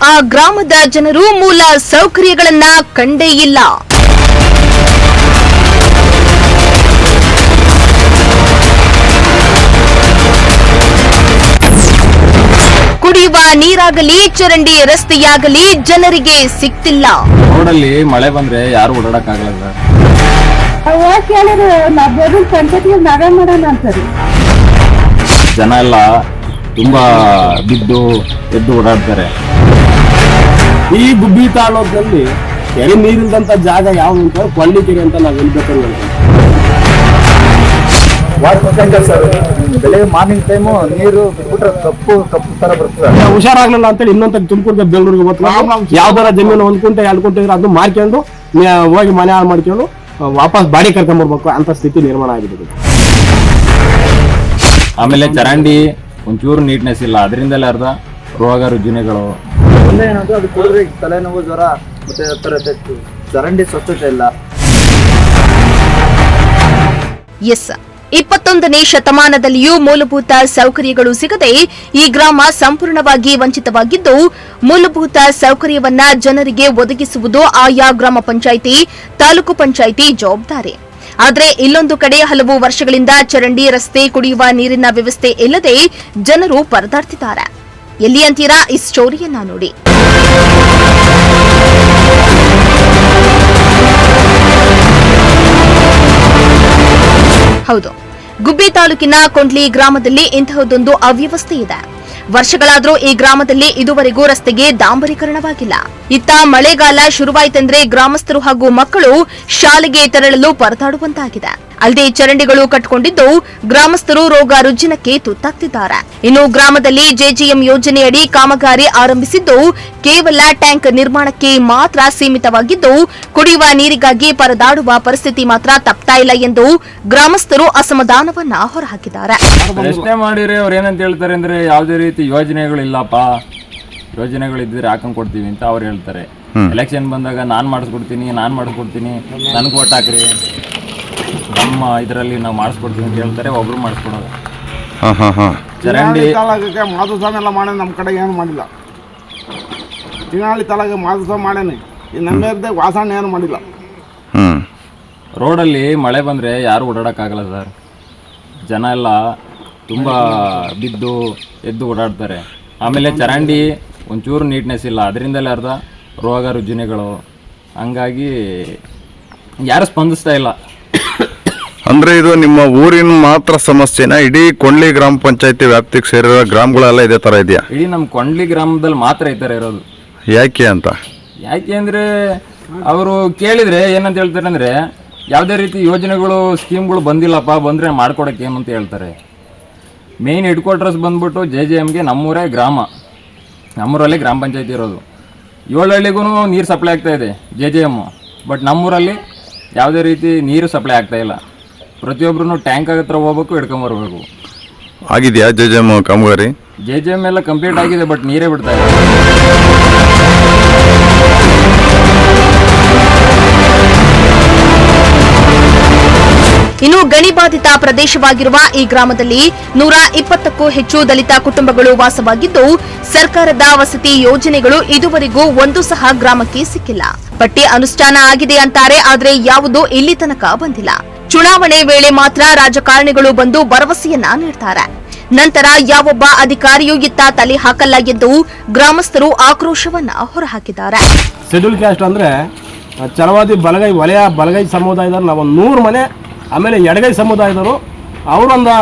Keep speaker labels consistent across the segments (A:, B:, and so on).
A: ಆ ಗ್ರಾಮದ ಜನರು ಮೂಲ ಸೌಕರ್ಯಗಳನ್ನ ಕಂಡೇ ಇಲ್ಲ. ಕುಡಿಯುವ ನೀರಾಗಲಿ ಚರಂಡಿ ರಸ್ತೆಯಾಗಲಿ ಜನರಿಗೆ ಸಿಗ್ತಿಲ್ಲ.
B: ರೋಡಲ್ಲಿ ಮಳೆ ಬಂದ್ರೆ ಯಾರು ಓಡಾಡಕ್ಕಾಗಲ್ಲ. ಜನ ಎಲ್ಲ ತುಂಬಾ ಬಿದ್ದು ಎದ್ದು ಓಡಾಡ್ತಾರೆ.
C: ಈ ಗುಬ್ಬಿ ತಾಲೂಕಲ್ಲಿ ಕೆರೆ ನೀರಿಲ್ದಂತ ಜಾಗ ಯಾವ್ದು ಅಂತ ಕೊಳ್ಳಿಕೆರೆ ಅಂತ ನಾವು ಹೇಳ್ಬೇಕಂದ್ರೆ
D: ಬೆಳಗ್ಗೆ ಮಾರ್ನಿಂಗ್ ಟೈಮು ನೀರು ಬಿಟ್ಬಿಟ್ರೆ ಕಪ್ಪು ತರ ಬರ್ತದೆ.
C: ಹುಷಾರಾಗ್ಲಿಲ್ಲ ಅಂತೇಳಿ ಇನ್ನೊಂದು ತುಮಕೂರ್ಗೆ ಬೆಂಗಳೂರಿಗೆ ಹೋಗ್ತಾರೆ. ಯಾವ್ದಾರ ಜಮೀನು 1 ಕುಂಟೆ 2 ಕುಂಟೆ ಇದ್ರೆ ಅದನ್ನ ಮಾರ್ಕೊಂಡು ಹೋಗಿ ಮನೆ ಹಾಳು ಮಾಡ್ಕೊಂಡು ವಾಪಸ್ ಬಾಡಿ ಕರ್ಕೊಂಡ್ಬರ್ಬೇಕು ಅಂತ ಸ್ಥಿತಿ ನಿರ್ಮಾಣ ಆಗಿದೆ.
B: ಆಮೇಲೆ ಚರಂಡಿ ಒಂಚೂರು ನೀಟ್ನೆಸ್ ಇಲ್ಲ, ಅದರಿಂದಲೇ ಅರ್ಧ ರೋಗ ರುಜಿನಗಳು.
D: ಒಂದೇ ಏನಂದ್ರೆ ಅದು ಕುಡಿದ್ರೆ ತಲೆನೋವು, ಜ್ವರ ಮತ್ತೆ ಚರಂಡಿ ಸ್ವಚ್ಛತೆ ಇಲ್ಲ.
A: ಎಸ್, 21ನೇ ಶತಮಾನದಲ್ಲಿಯೂ ಮೂಲಭೂತ ಸೌಕರ್ಯಗಳು ಸಿಗದೆ ಈ ಗ್ರಾಮ ಸಂಪೂರ್ಣವಾಗಿ ವಂಚಿತವಾಗಿದ್ದು, ಮೂಲಭೂತ ಸೌಕರ್ಯವನ್ನ ಜನರಿಗೆ ಒದಗಿಸುವುದು ಆಯಾ ಗ್ರಾಮ ಪಂಚಾಯಿತಿ, ತಾಲೂಕು ಪಂಚಾಯಿತಿ ಜವಾಬ್ದಾರಿ. ಆದರೆ ಇಲ್ಲೊಂದು ಕಡೆ ಹಲವು ವರ್ಷಗಳಿಂದ ಚರಂಡಿ ರಸ್ತೆ, ಕುಡಿಯುವ ನೀರಿನ ವ್ಯವಸ್ಥೆ ಇಲ್ಲದೆ ಜನರು ಪರದಾಡ್ತಿದ್ದಾರೆ. ಎಲ್ಲಿ ಅಂತೀರಾ? ಈ ಸ್ಟೋರಿಯನ್ನ ನೋಡಿ. ಹೌದು, ಗುಬ್ಬಿ ತಾಲೂಕಿನ ಕೊಂಡ್ಲಿ ಗ್ರಾಮದಲ್ಲಿ ಇಂತಹದೊಂದು ಅವ್ಯವಸ್ಥೆ ಇದೆ. ವರ್ಷಗಳಾದರೂ ಈ ಗ್ರಾಮದಲ್ಲಿ ಇದುವರೆಗೂ ರಸ್ತೆಗೆ ಡಾಂಬರೀಕರಣವಾಗಿಲ್ಲ. ಇತ್ತ ಮಳೆಗಾಲ ಶುರುವಾಯಿತೆಂದ್ರೆ ಗ್ರಾಮಸ್ಥರು ಹಾಗೂ ಮಕ್ಕಳು ಶಾಲೆಗೆ ತೆರಳಲು ಪರದಾಡುವಂತಾಗಿದೆ. ಅಲ್ಲದೆ ಚರಂಡಿಗಳು ಕಟ್ಟಿಕೊಂಡಿದ್ದು ಗ್ರಾಮಸ್ಥರು ರೋಗ ರುಜಿನಕ್ಕೆ ತುತ್ತಾಗ್ತಿದ್ದಾರೆ. ಇನ್ನು ಗ್ರಾಮದಲ್ಲಿ ಜೆಜೆಎಂ ಯೋಜನೆಯಡಿ ಕಾಮಗಾರಿ ಆರಂಭಿಸಿದ್ದು ಕೇವಲ ಟ್ಯಾಂಕ್ ನಿರ್ಮಾಣಕ್ಕೆ ಮಾತ್ರ ಸೀಮಿತವಾಗಿದ್ದು, ಕುಡಿಯುವ ನೀರಿಗಾಗಿ ಪರದಾಡುವ ಪರಿಸ್ಥಿತಿ ಮಾತ್ರ ತಪ್ತಾ ಇಲ್ಲ ಎಂದು ಗ್ರಾಮಸ್ಥರು ಅಸಮಾಧಾನವನ್ನ ಹೊರಹಾಕಿದ್ದಾರೆ.
B: ಪ್ರಶ್ನೆ ಮಾಡಿದ್ರೆ ಅವ್ರು ಏನಂತ ಹೇಳ್ತಾರೆ ಅಂದ್ರೆ, ಯಾವುದೇ ರೀತಿ ಯೋಜನೆಗಳಿಲ್ಲಪ್ಪ, ಯೋಜನೆಗಳಿದ್ರೆ ಹಾಕೊಂಡ್ ಕೊಡ್ತೀವಿ ಅಂತ ಅವ್ರು ಹೇಳ್ತಾರೆ. ಎಲೆಕ್ಷನ್ ಬಂದಾಗ ನಾನ್ ಮಾಡಿಸ್ಕೊಡ್ತೀನಿ ನನ್ಗೆ ಓಟ್ ಹಾಕ್ರಿ, ನಮ್ಮ ಇದರಲ್ಲಿ ನಾವು ಮಾಡಿಸ್ಕೊಡ್ತೀವಿ ಅಂತ ಹೇಳ್ತಾರೆ. ಒಬ್ರು ಮಾಡಿಸ್ಕೊಡೋದು. ಚರಂಡಿ
E: ತಾಲೂಕಿಗೆ ಮಾಧುಸ್ವಾಮಿ ಎಲ್ಲ ಮಾಡೇನೆ, ನಮ್ಮ ಕಡೆ ಏನು ಮಾಡಿಲ್ಲ. ತಿಂಗಾಳಿ ತಾಲೂಕಿಗೆ ಮಾಧುಸ್ವಾಮಿ ಮಾಡೇನೆ, ಈ ನಮ್ಮ ವಾಸಣ್ಣ ಏನು ಮಾಡಿಲ್ಲ.
B: ರೋಡಲ್ಲಿ ಮಳೆ ಬಂದ್ರೆ ಯಾರು ಓಡಾಡಕ್ಕಾಗಲ್ಲ ಸರ್. ಜನ ಎಲ್ಲ ತುಂಬಾ ಬಿದ್ದು ಎದ್ದು ಓಡಾಡ್ತಾರೆ. ಆಮೇಲೆ ಚರಂಡಿ ಒಂಚೂರು ನೀಟ್ನೆಸ್ ಇಲ್ಲ, ಅದರಿಂದಲೇ ಅರ್ಧ ರೋಗ ರುಜಿನಗಳು. ಹಂಗಾಗಿ ಯಾರು ಸ್ಪಂದಿಸ್ತಾ ಇಲ್ಲ.
F: ಅಂದ್ರೆ ಇದು ನಿಮ್ಮ ಊರಿನ ಮಾತ್ರ ಸಮಸ್ಯೆನ? ಇಡೀ ಕೊಂಡ್ಲಿ ಗ್ರಾಮ ಪಂಚಾಯತಿ ವ್ಯಾಪ್ತಿಗೆ ಸೇರಿರೋ ಗ್ರಾಮಗಳೆಲ್ಲ ಇದೇ ತರ ಇದೆಯಾ?
B: ಇಡೀ ನಮ್ಮ ಕೊಂಡ್ಲಿ ಗ್ರಾಮದಲ್ಲಿ ಮಾತ್ರ ಈ ಥರ ಇರೋದು.
F: ಯಾಕೆ ಅಂತ?
B: ಯಾಕೆ ಅಂದರೆ ಅವರು ಕೇಳಿದರೆ ಏನಂತ ಹೇಳ್ತಾರೆ ಅಂದರೆ, ಯಾವುದೇ ರೀತಿ ಯೋಜನೆಗಳು ಸ್ಕೀಮ್ಗಳು ಬಂದಿಲ್ಲಪ್ಪ, ಬಂದರೆ ಮಾಡ್ಕೊಡೋಕೆ ಏನು ಅಂತ ಹೇಳ್ತಾರೆ. ಮೇಯ್ನ್ ಹೆಡ್ ಕ್ವಾರ್ಟರ್ಸ್ ಬಂದ್ಬಿಟ್ಟು ಜೆಜೆಎಮ್ಗೆ ನಮ್ಮೂರೇ ಗ್ರಾಮ, ನಮ್ಮೂರಲ್ಲಿ ಗ್ರಾಮ ಪಂಚಾಯತಿ ಇರೋದು. 7 ಹಳ್ಳಿಗೂ ನೀರು ಸಪ್ಲೈ ಆಗ್ತಾ ಇದೆ ಜೆಜೆಎಮ್. ಬಟ್ ನಮ್ಮೂರಲ್ಲಿ ಯಾವುದೇ ರೀತಿ ನೀರು ಸಪ್ಲೈ ಆಗ್ತಾ ಇಲ್ಲ. ಪ್ರತಿಯೊಬ್ಬರೂ ಟ್ಯಾಂಕ್ ಹತ್ರ ಹೋಗ್ಬೇಕು, ಹಿಡ್ಕೊಂಬರ್ಬೇಕು.
F: ಆಗಿದೆಯಾ ಜೆಜೆಎಮ್ ಕಾಮಗಾರಿ?
B: ಜೆಜೆಎಮ್ ಎಲ್ಲ ಕಂಪ್ಲೀಟ್ ಆಗಿದೆ, ಬಟ್ ನೀರೇ ಬಿಡ್ತಾ ಇದೆ.
A: ಇನ್ನು ಗಣಿಬಾಧಿತ ಪ್ರದೇಶವಾಗಿರುವ ಈ ಗ್ರಾಮದಲ್ಲಿ 120ಕ್ಕೂ ಹೆಚ್ಚು ದಲಿತ ಕುಟುಂಬಗಳು ವಾಸವಾಗಿದ್ದು, ಸರ್ಕಾರದ ವಸತಿ ಯೋಜನೆಗಳು ಇದುವರೆಗೂ ಒಂದು ಸಹ ಗ್ರಾಮಕ್ಕೆ ಸಿಕ್ಕಿಲ್ಲ. ಪಟ್ಟಿ ಅನುಷ್ಠಾನ ಆಗಿದೆ ಅಂತಾರೆ, ಆದರೆ ಯಾವುದೂ ಇಲ್ಲಿ ತನಕ ಬಂದಿಲ್ಲ. ಚುನಾವಣೆ ವೇಳೆ ಮಾತ್ರ ರಾಜಕಾರಣಿಗಳು ಬಂದು ಭರವಸೆಯನ್ನ ನೀಡ್ತಾರೆ. ನಂತರ ಯಾವೊಬ್ಬ ಅಧಿಕಾರಿಯೂ ಇತ್ತ ತಲೆ ಹಾಕಲ್ಲ ಎಂದು ಗ್ರಾಮಸ್ಥರು ಆಕ್ರೋಶವನ್ನ ಹೊರಹಾಕಿದ್ದಾರೆ.
C: ಶೆಡ್ಯೂಲ್ ಕ್ಯಾಸ್ಟ್ ಅಂದ್ರೆ ಚಲವಾದಿ ವಲಯ ಬಲಗೈ ಸಮುದಾಯದವರು ನಾವು 100 ಮನೆ, ಆಮೇಲೆ ಎಡಗೈ ಸಮುದಾಯದವರು ಅವರೊಂದು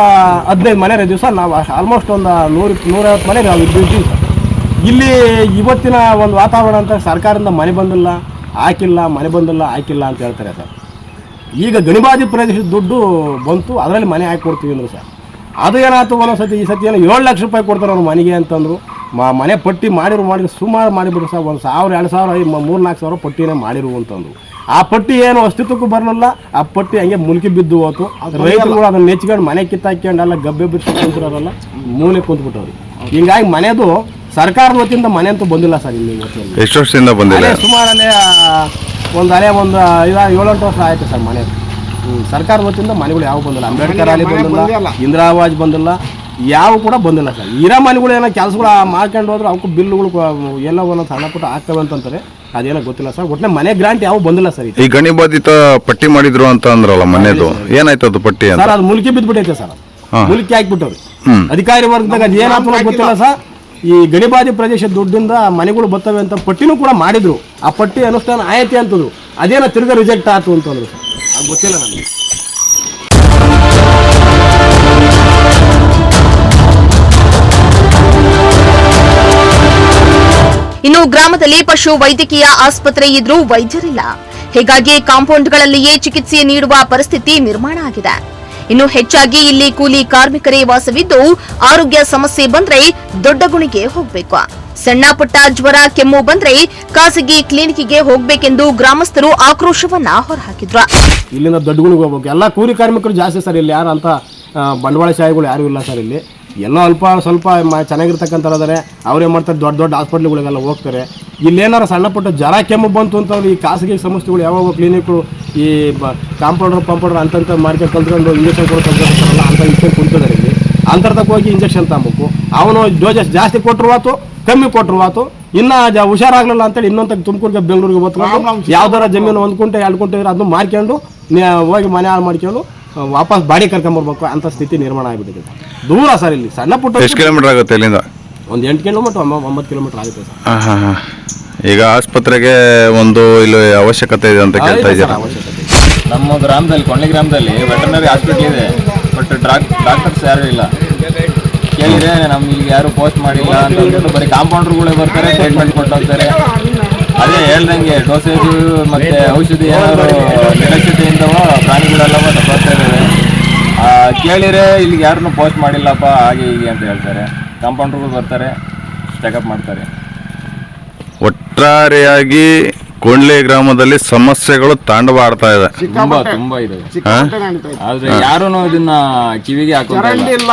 C: 15 ಮನೆ ದಿವಸ ನಾವು ಆಲ್ಮೋಸ್ಟ್ ಒಂದು 100-150 ಮನೆ ನಾವು ಇದ್ದೀವಿ. ಇಲ್ಲಿ ಇವತ್ತಿನ ಒಂದು ವಾತಾವರಣ ಅಂತ ಸರ್ಕಾರದಿಂದ ಮನೆ ಬಂದಿಲ್ಲ, ಹಾಕಿಲ್ಲ ಅಂತ ಹೇಳ್ತಾರೆ ಸರ್. ಈಗ ಗಣಿಬಾಧಿ ಪ್ರದೇಶದ ದುಡ್ಡು ಬಂತು, ಅದರಲ್ಲಿ ಮನೆ ಹಾಕಿ ಕೊಡ್ತೀವಿ ಅಂದರು ಸರ್. ಅದು ಏನಾಯ್ತು, ಒಂದೊಂದ್ಸತಿ ಈ ಸತಿ ಏನೋ 7 ಲಕ್ಷ ರೂಪಾಯಿ ಕೊಡ್ತಾರೆ ಅವ್ರು ಮನೆಗೆ ಅಂತಂದರು. ಮನೆ ಪಟ್ಟಿ ಮಾಡಿದ್ರು ಸುಮಾರು ಮಾಡಿಬಿಟ್ರು ಸರ್. 1,000, 2,000, 3-4 ಸಾವಿರ ಪಟ್ಟಿನೇ ಮಾಡಿರು ಅಂತಂದ್ರು. ಆ ಪಟ್ಟಿ ಏನು ಅಸ್ತಿತ್ವಕ್ಕೂ ಬರಲಿಲ್ಲ. ಆ ಪಟ್ಟಿ ಹಂಗೆ ಮುಲ್ಕಿ ಬಿದ್ದು ಹೋತು. ರೈತರುಗಳು ಅದನ್ನ ನೆಚ್ಕೊಂಡು ಮನೆ ಕಿತ್ತಾಕ್ಯಂಡೆಲ್ಲ ಗಬ್ಬೆ ಬಿಟ್ಟು ಕುಂತಿರೋರಲ್ಲ ಮೂಲೆ ಕುಂತ್ಬಿಟ್ಟವ್ರು. ಹಿಂಗಾಗಿ ಮನೆದು ಸರ್ಕಾರದ ವತಿಯಿಂದ ಮನೆ ಅಂತೂ ಬಂದಿಲ್ಲ ಸರ್. ಇಲ್ಲಿ
F: ಎಷ್ಟು ವರ್ಷದಿಂದ ಬಂದಿಲ್ಲ?
C: ಸುಮಾರಲ್ಲೇ ಒಂದು 7-8 ವರ್ಷ ಆಯ್ತು ಸರ್ ಮನೆ. ಸರ್ಕಾರದ ವತಿಯಿಂದ ಮನೆಗಳು ಯಾವ ಬಂದಿಲ್ಲ. ಅಂಬೇಡ್ಕರ್ ಅಲ್ಲಿ ಬಂದಿಲ್ಲ, ಇಂದಿರಾ ಆವಾಸ್ ಬಂದಿಲ್ಲ, ಯಾವ ಕೂಡ ಬಂದಿಲ್ಲ ಸರ್. ಇರೋ ಮನೆಗಳು ಏನೋ ಕೆಲಸಗಳು ಮಾಡ್ಕೊಂಡು ಹೋದ್ರೆ ಅವಕ್ಕೂ ಬಿಲ್ಗಳು ಎಲ್ಲ ಒಂದೊಂದು ಸಣ್ಣ ಪುಟ್ಟ ಆಗ್ತವೆ ಅಂತಂತಾರೆ. ಅದೇನೋ ಗೊತ್ತಿಲ್ಲ ಸರ್. ಒಟ್ಟಿನ ಮನೆ ಗ್ರಾಂಟ್ ಯಾವ ಬಂದಿಲ್ಲ ಸರ್.
F: ಈ ಗಣಿ ಬಾಧಿತ ಪಟ್ಟಿ ಮಾಡಿದ್ರು ಅಂತ ಅಂದ್ರಲ್ಲ ಮನೆದು, ಏನಾಯ್ತು ಅದು ಪಟ್ಟಿ ಅಂತ?
C: ಸರ್ ಅದು ಮುಲ್ಕಿ ಬಿದ್ದುಬಿಟ್ಟೈತೆ ಸರ್. ಮುಲ್ಕಿ ಹಾಕ್ಬಿಟ್ಟವ್ರು
F: ಹ್ಮ್.
C: ಅಧಿಕಾರಿ ವರ್ಗದಾಗ. ಅದು ಏನಾಗ್ತದೆ ಗೊತ್ತಿಲ್ಲ ಸರ್. ಈ ಗಡಿಬಾಧಿ ಪ್ರದೇಶ ದುಡ್ಡಿಂದ ಮನೆಗಳು ಬರ್ತವೆ ಅಂತ ಪಟ್ಟಿನೂ ಕೂಡ ಮಾಡಿದ್ರು. ಆ ಪಟ್ಟಿ ಅನುಷ್ಠಾನ ಆಯ್ತು ಅಂತಂದ್ರು. ಅದೇನೋ ತಿರ್ಗಾ ರಿಜೆಕ್ಟ್ ಆಯ್ತು ಅಂತಂದ್ರು ಸರ್. ಅದು ಗೊತ್ತಿಲ್ಲ ನನಗೆ.
A: ಇನ್ನು ಗ್ರಾಮದಲ್ಲಿ ಪಶು ವೈದ್ಯಕೀಯ ಆಸ್ಪತ್ರೆ ಇದ್ರೂ ವೈದ್ಯರಿಲ್ಲ. ಹೀಗಾಗಿ ಕಾಂಪೌಂಡ್ಗಳಲ್ಲಿಯೇ ಚಿಕಿತ್ಸೆ ನೀಡುವ ಪರಿಸ್ಥಿತಿ ನಿರ್ಮಾಣ ಆಗಿದೆ. ಇನ್ನು ಹೆಚ್ಚಾಗಿ ಇಲ್ಲಿ ಕೂಲಿ ಕಾರ್ಮಿಕರೇ ವಾಸವಿದ್ದು ಆರೋಗ್ಯ ಸಮಸ್ಯೆ ಬಂದ್ರೆ ದೊಡ್ಡ ಗುಣಿಗೆ ಹೋಗ್ಬೇಕು. ಸಣ್ಣ ಪುಟ್ಟ ಜ್ವರ ಕೆಮ್ಮು ಬಂದ್ರೆ ಖಾಸಗಿ ಕ್ಲಿನಿಕ್ಗೆ ಹೋಗ್ಬೇಕೆಂದು ಗ್ರಾಮಸ್ಥರು ಆಕ್ರೋಶವನ್ನ ಹೊರಹಾಕಿದ್ರು.
C: ಇಲ್ಲಿಂದ ದೊಡ್ಡ ಗುಣಿಗೆ ಹೋಗ್ಬೇಕು. ಎಲ್ಲ ಕೂಲಿ ಕಾರ್ಮಿಕರು ಜಾಸ್ತಿ ಸರ್. ಇಲ್ಲಿ ಯಾರು ಅಂತ ಬಂಡವಾಳಶಾಹಿಗಳು ಯಾರು ಇಲ್ಲ ಸರ್. ಇಲ್ಲಿ ಎಲ್ಲೋ ಅಲ್ಪ ಸ್ವಲ್ಪ ಚೆನ್ನಾಗಿರ್ತಕ್ಕಂಥವ್ರು ಅದಾರೆ. ಅವ್ರೇನು ಮಾಡ್ತಾರೆ, ದೊಡ್ಡ ದೊಡ್ಡ ಹಾಸ್ಪಿಟ್ಲ್ಗಳಿಗೆಲ್ಲ ಹೋಗ್ತಾರೆ. ಇಲ್ಲೇನಾರು ಸಣ್ಣ ಪುಟ್ಟ ಜ್ವರ ಕೆಮ್ಮು ಬಂತು ಅಂತಂದ್ರೆ ಈ ಖಾಸಗಿ ಸಂಸ್ಥೆಗಳು ಯಾವಾಗ ಕ್ಲಿನಿಕ್ಗಳು ಈ ಕಾಂಪೌಂಡರ್ ಅಂತಂತ ಮಾಡ್ಕೊಂಡು ಕಲ್ತ್ಕೊಂಡು ಇಂಜೆಕ್ಷನ್ ಕೊಡ್ತಾರಲ್ಲ ಅಂತ ಇಟ್ಕೊಂಡು ಕುಂತಿದ್ದಾರೆ. ಇಲ್ಲಿ ಅಂತರ್ದಕ್ಕೆ ಹೋಗಿ ಇಂಜೆಕ್ಷನ್ ತಗೋಬೇಕು. ಅವನು ಡೋಸಸ್ ಜಾಸ್ತಿ ಕೊಟ್ಟರು ಆತು, ಕಮ್ಮಿ ಕೊಟ್ಟರು ಆತು. ಇನ್ನು ಹುಷಾರಾಗಲಿಲ್ಲ ಅಂತೇಳಿ ಇನ್ನೊಂದು ತುಮಕೂರಿಗೆ ಬೆಂಗಳೂರಿಗೆ ಹೋಗ್ತಾರೆ. ಯಾವ್ದಾರ ಜಮೀನು 1 ಕುಂಟೆ 2 ಕುಂಟೆ ಇದ್ರೆ ಅದನ್ನು ಮಾರ್ಕೊಂಡು ಹೋಗಿ ಮನೆ ಹಾಳು ಮಾಡ್ಕೊಂಡು ವಾಪಸ್ ಬಾಡಿ ಕರ್ಕೊಂಬರ್ಬೇಕು ಅಂತ ಸ್ಥಿತಿ ನಿರ್ಮಾಣ ಆಗಿಬಿಟ್ಟಿದೆ. ದೂರ ಸರ್. ಇಲ್ಲಿ ಸಣ್ಣ ಪುಟ್ಟ
F: ಎಷ್ಟು ಕಿಲೋಮೀಟರ್ ಆಗುತ್ತೆ ಇಲ್ಲಿಂದ?
C: ಒಂದು 8 ಕಿಲೋಮೀಟರ್ 9 ಕಿಲೋಮೀಟರ್ ಆಗುತ್ತೆ ಸರ್.
F: ಈಗ ಆಸ್ಪತ್ರೆಗೆ ಒಂದು ಇಲ್ಲಿ ಅವಶ್ಯಕತೆ ಇದೆ ಅಂತ ಕೇಳ್ತಾ ಇದ್ದೀರಾ?
B: ನಮ್ಮ ಗ್ರಾಮದಲ್ಲಿ, ಕೊಂಡ್ಲಿ ಗ್ರಾಮದಲ್ಲಿ ವೆಟರ್ನರಿ ಹಾಸ್ಪಿಟ್ಲ್ ಇದೆ. ಬಟ್ ಡಾಕ್ಟರ್ಸ್ ಯಾರು ಇಲ್ಲ. ಕೇಳಿದ್ರೆ ನಮ್ಗೆ ಯಾರು ಪೋಸ್ಟ್ ಮಾಡಿಲ್ಲ ಅಂತ ಅಂದ್ಬಿಟ್ಟು ಬರೀ ಕಾಂಪೌಂಡರ್ಗಳೇ ಬರ್ತಾರೆ, ಟ್ರೀಟ್ಮೆಂಟ್ ಕೊಟ್ಟು ಹೋಗ್ತಾರೆ. ಅದೇ ಹೇಳ್ದಂಗೆ ಡೋಸೇಜು ಮತ್ತೆ ಔಷಧಿ ಏನಾದ್ರು ನಿರ್ಲಕ್ಷ್ಯತೆಯಿಂದವೋ ಪ್ರಾಣಿಗಳೆಲ್ಲವೋ ಬರ್ತಾ ಇದ್ದಾವೆ. ಕೇಳಿದ್ರೆ ಇಲ್ಲಿಗೆ ಯಾರನ್ನೂ ಪೋಸ್ಟ್ ಮಾಡಿಲ್ಲಪ್ಪ ಹಾಗೆ ಹೀಗೆ ಅಂತ ಹೇಳ್ತಾರೆ. ಕಾಂಪೌಂಡರ್ಗಳು ಬರ್ತಾರೆ, ಚೆಕಪ್ ಮಾಡ್ತಾರೆ.
F: ಒಟ್ಟಾರೆಯಾಗಿ ಕೊಂಡ್ಲಿ ಗ್ರಾಮದಲ್ಲಿ ಸಮಸ್ಯೆಗಳು ತಾಂಡವಾಡ್ತಾ ಇದೆ.
B: ತುಂಬಾ ಇದೆ. ಆದ್ರೆ ಯಾರೂ ಇದನ್ನ ಕಿವಿಗೆ ಹಾಕೊಂಡಿಲ್ಲ.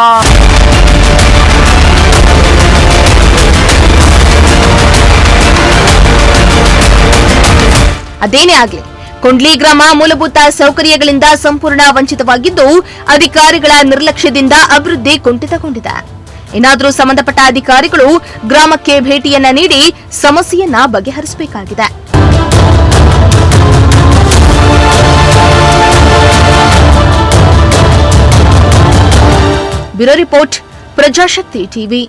A: ಅದೇನೇ ಆಗ್ಲಿ, ಕೊಂಡ್ಲಿ ಗ್ರಾಮ ಮೂಲಭೂತ ಸೌಕರ್ಯಗಳಿಂದ ಸಂಪೂರ್ಣ ವಂಚಿತವಾಗಿದ್ದು ಅಧಿಕಾರಿಗಳ ನಿರ್ಲಕ್ಷ್ಯದಿಂದ ಅಭಿವೃದ್ಧಿ ಕುಂಠಿತಗೊಂಡಿದೆ. ಇನ್ನಾದರೂ ಸಂಬಂಧಪಟ್ಟ ಅಧಿಕಾರಿಗಳು ಗ್ರಾಮಕ್ಕೆ ಭೇಟಿಯನ್ನ ನೀಡಿ ಸಮಸ್ಯೆಯನ್ನ ಬಗೆಹರಿಸಬೇಕಾಗಿದೆ. Bureau report, Prajashakti TV.